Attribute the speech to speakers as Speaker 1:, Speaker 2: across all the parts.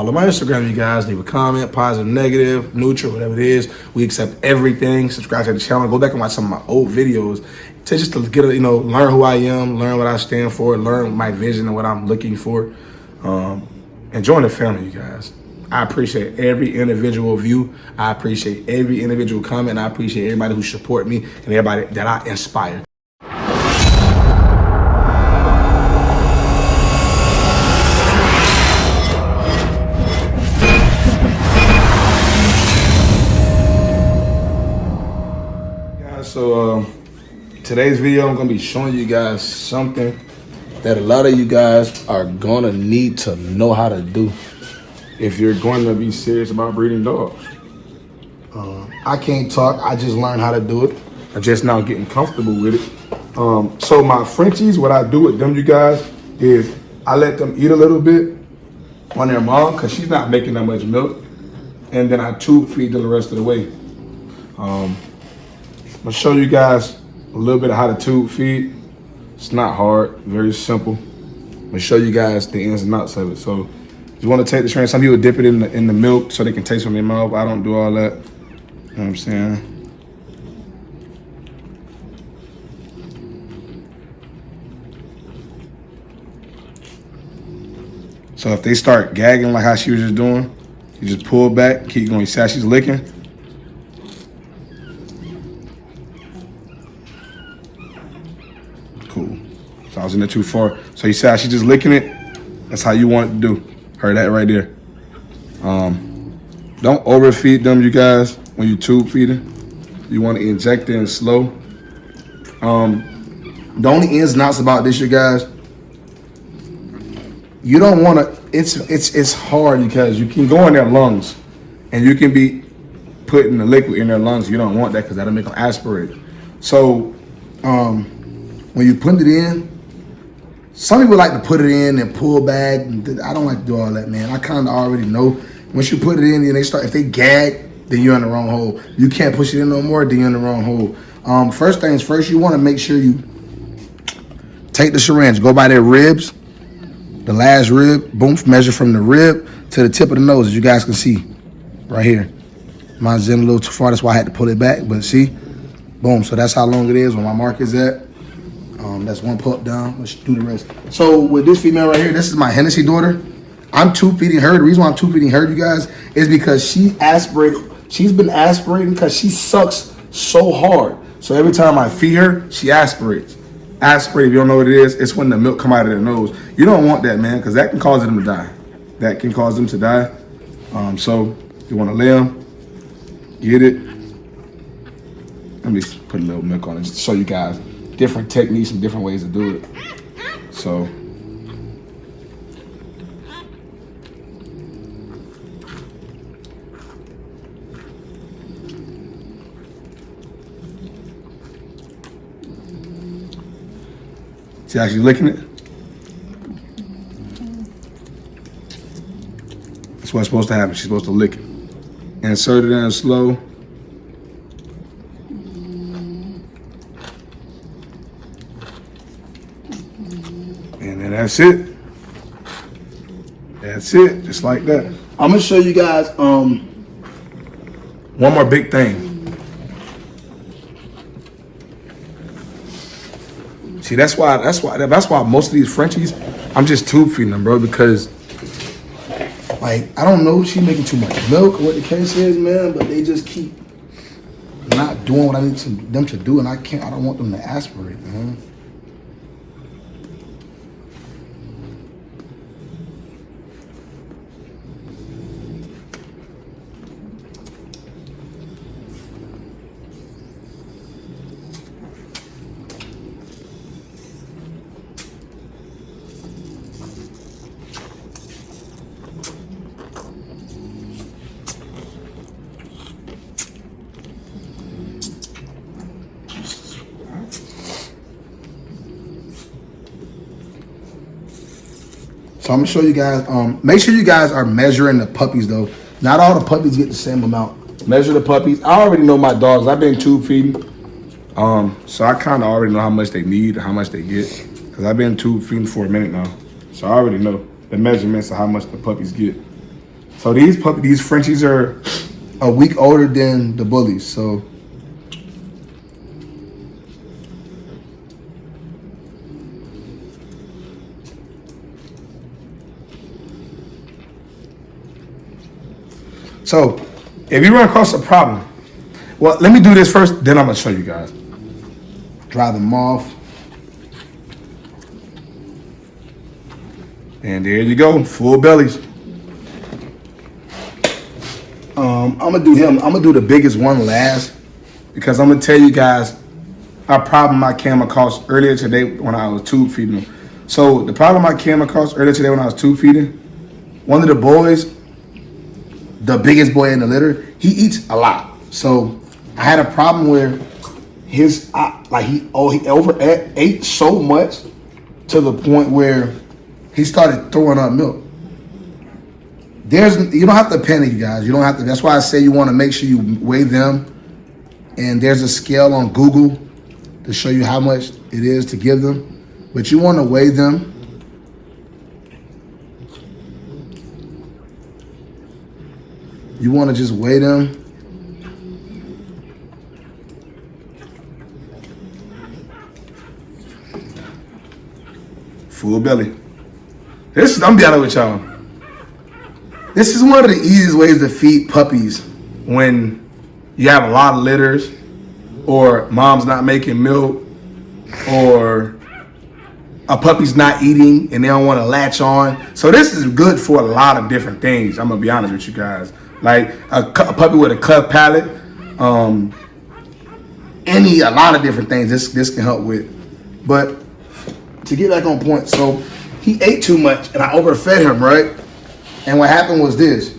Speaker 1: Follow my Instagram, you guys. Leave a comment, positive, negative, neutral, whatever it is. We accept everything. Subscribe to the channel. Go back and watch some of my old videos to just to get learn who I am, learn what I stand for, learn my vision and what I'm looking for. And join the family, you guys. I appreciate every individual view. I appreciate every individual comment. I appreciate everybody who support me and everybody that I inspire. So today's video, I'm gonna be showing you guys something that a lot of you guys are gonna need to know how to do if you're going to be serious about breeding dogs. I can't talk, I just learned how to do it. I'm just now getting comfortable with it. So my Frenchies, what I do with them, you guys, is I let them eat a little bit on their mom because she's not making that much milk. And then I tube feed them the rest of the way. I'm gonna show you guys a little bit of how to tube feed. It's not hard, very simple. I'm gonna show you guys the ins and outs of it. So you wanna take the strain, some people dip it in the milk so they can taste from their mouth. I don't do all that, you know what I'm saying? So if they start gagging like how she was just doing, you just pull back, keep going. You see how she's licking? Cool. So I was in there too far. So you see how she's just licking it? That's how you want it to do. Heard that right there. Don't overfeed them, you guys, when you tube feeding. You want to inject it in slow. The only ins and outs about this, you guys, you don't want to, it's hard because you can go in their lungs and you can be putting the liquid in their lungs. You don't want that because that'll make them aspirate. So, when you put it in, some people like to put it in and pull back. I don't like to do all that, man. I kind of already know. Once you put it in, then if they gag, then you're in the wrong hole. You can't push it in no more, then you're in the wrong hole. First things first, you want to make sure you take the syringe, go by their ribs, the last rib, boom, measure from the rib to the tip of the nose, as you guys can see right here. Mine's in a little too far, that's why I had to pull it back, but see, boom. So that's how long it is where my mark is at. That's one pup down. Let's do the rest. So with this female right here, this is my Hennessy daughter. I'm tube feeding her. The reason why I'm tube feeding her, you guys, is because she's been aspirating because she sucks so hard. So every time I feed her, she aspirates. Aspirate, if you don't know what it is, it's when the milk come out of their nose. You don't want that, man, because that can cause them to die. That can cause them to die. So you want to lay them, get it. Let me put a little milk on it just to show you guys different techniques and different ways to do it. So she actually licking it. That's what's supposed to happen. She's supposed to lick it. Insert it in slow. And then that's it. That's it, just like that. I'm gonna show you guys one more big thing. See, that's why most of these Frenchies, I'm just tube feeding them, bro, because like I don't know if she's making too much milk or what the case is, man, but they just keep not doing what I need them to do, and I don't want them to aspirate, man. So I'm gonna show you guys, make sure you guys are measuring the puppies though. Not all the puppies get the same amount. Measure the puppies. I already know my dogs. I've been tube feeding. So I kind of already know how much they need, how much they get. Cause I've been tube feeding for a minute now. So I already know the measurements of how much the puppies get. So these Frenchies are a week older than the bullies. So if you run across a problem, well, let me do this first, then I'm gonna show you guys. Dry them off. And there you go, full bellies. I'm gonna do him. I'm gonna do the biggest one last because I'm gonna tell you guys a problem I came across earlier today when I was tube feeding them. So the problem I came across earlier today when I was tube feeding, one of the boys, the biggest boy in the litter, he eats a lot. So I had a problem where he ate so much to the point where he started throwing up milk. You don't have to panic, you guys. You don't have to. That's why I say you want to make sure you weigh them. And there's a scale on Google to show you how much it is to give them. But you want to weigh them. You want to just weigh them. Full belly. I'm be honest with y'all. This is one of the easiest ways to feed puppies when you have a lot of litters, or mom's not making milk, or a puppy's not eating and they don't want to latch on. So this is good for a lot of different things. I'm gonna be honest with you guys. Like a puppy with a cleft palate, a lot of different things this can help with. But to get back on point, so he ate too much and I overfed him, right? And what happened was this.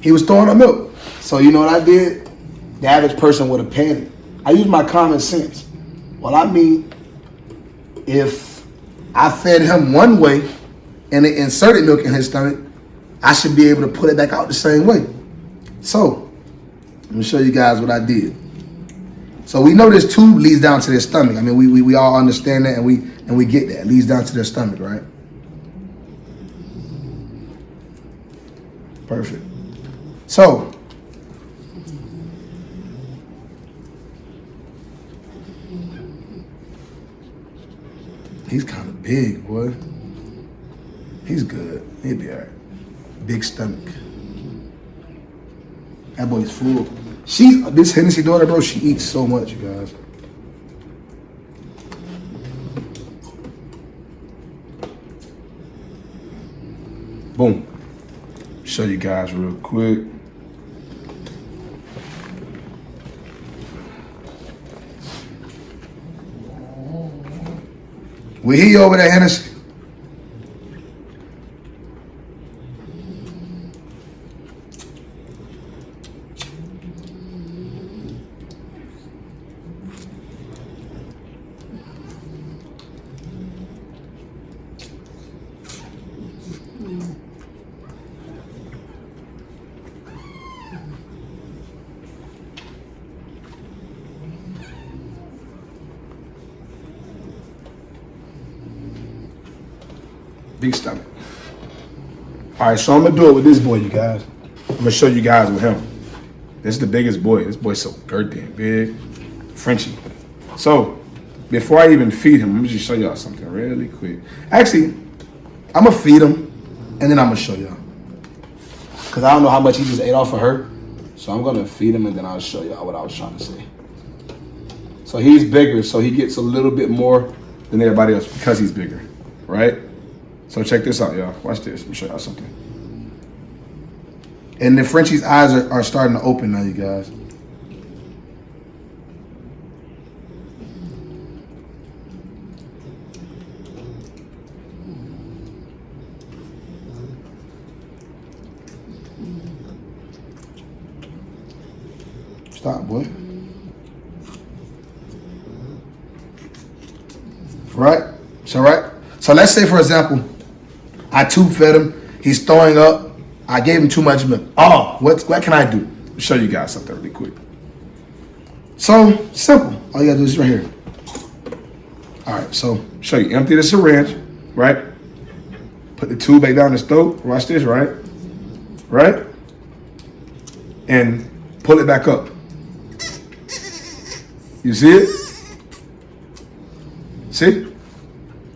Speaker 1: He was throwing up milk. So you know what I did? The average person would have panicked. I used my common sense. Well, I mean, if I fed him one way and it inserted milk in his stomach, I should be able to put it back out the same way. So, let me show you guys what I did. So we know this tube leads down to their stomach. I mean, we all understand that and we get that. It leads down to their stomach, right? Perfect. So, he's kind of big, boy. He's good. He'll be all right. Big stomach. That boy's full. This Hennessy daughter, bro, she eats so much, you guys. Boom. Show you guys real quick. We hear you over there, Hennessy. Big stomach. All right, so I'm gonna do it with this boy, you guys. I'm gonna show you guys with him. This is the biggest boy. This boy's so girthy and big. Frenchie. So, before I even feed him, let me just show y'all something really quick. Actually, I'm gonna feed him, and then I'm gonna show y'all. Because I don't know how much he just ate off of her. So I'm gonna feed him, and then I'll show y'all what I was trying to say. So he's bigger, so he gets a little bit more than everybody else because he's bigger, right? So check this out, y'all. Watch this. Let me show y'all something. And the Frenchie's eyes are starting to open now, you guys. Stop, boy. Right? So, right? So let's say, for example, I tube fed him. He's throwing up. I gave him too much milk. Oh, what can I do? I'll show you guys something really quick. So simple. All you gotta do is right here. All right, so show you. Empty the syringe, right? Put the tube back down his throat. Watch this, right? right? And pull it back up. You see it? See?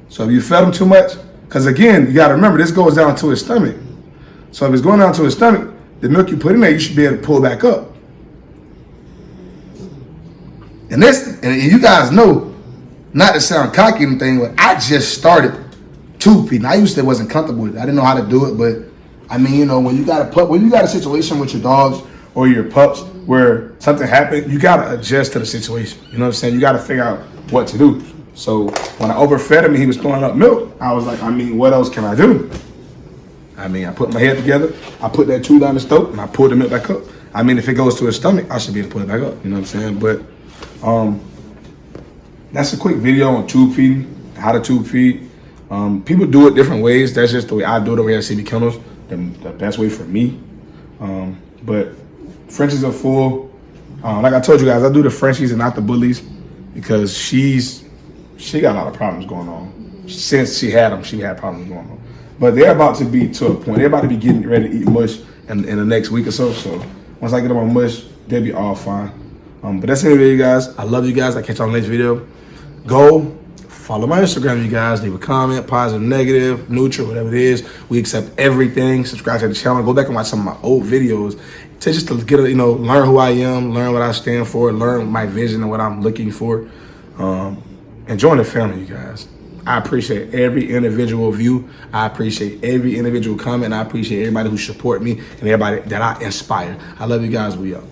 Speaker 1: So if you fed him too much, because again, you gotta remember, this goes down to his stomach. So if it's going down to his stomach, the milk you put in there, you should be able to pull back up. And you guys know, not to sound cocky or anything, but I just started tube feeding. I used to wasn't comfortable with it. I didn't know how to do it, but I mean, you know, when you got a situation with your dogs or your pups where something happened, you gotta adjust to the situation. You know what I'm saying? You gotta figure out what to do. So when I overfed him and he was throwing up milk, I was like, I mean, what else can I do? I mean, I put my head together, I put that tube down the stove, and I pulled the milk back up. I mean, if it goes to his stomach, I should be able to pull it back up. You know what I'm saying? But that's a quick video on tube feeding, how to tube feed. People do it different ways. That's just the way I do it over here at CB Kennels, the best way for me. But Frenchies are full. Like I told you guys, I do the Frenchies and not the bullies because she got a lot of problems going on. Since she had them, she had problems going on. But they're about to be to a point. They're about to be getting ready to eat mush in the next week or so. So once I get them on mush, they'll be all fine. But that's it, you guys. I love you guys. I'll catch you on the next video. Go follow my Instagram, you guys. Leave a comment, positive, negative, neutral, whatever it is. We accept everything. Subscribe to the channel. Go back and watch some of my old videos to just to get, learn who I am, learn what I stand for, learn my vision and what I'm looking for. And join the family, you guys. I appreciate every individual view. I appreciate every individual comment. I appreciate everybody who support me and everybody that I inspire. I love you guys. We up.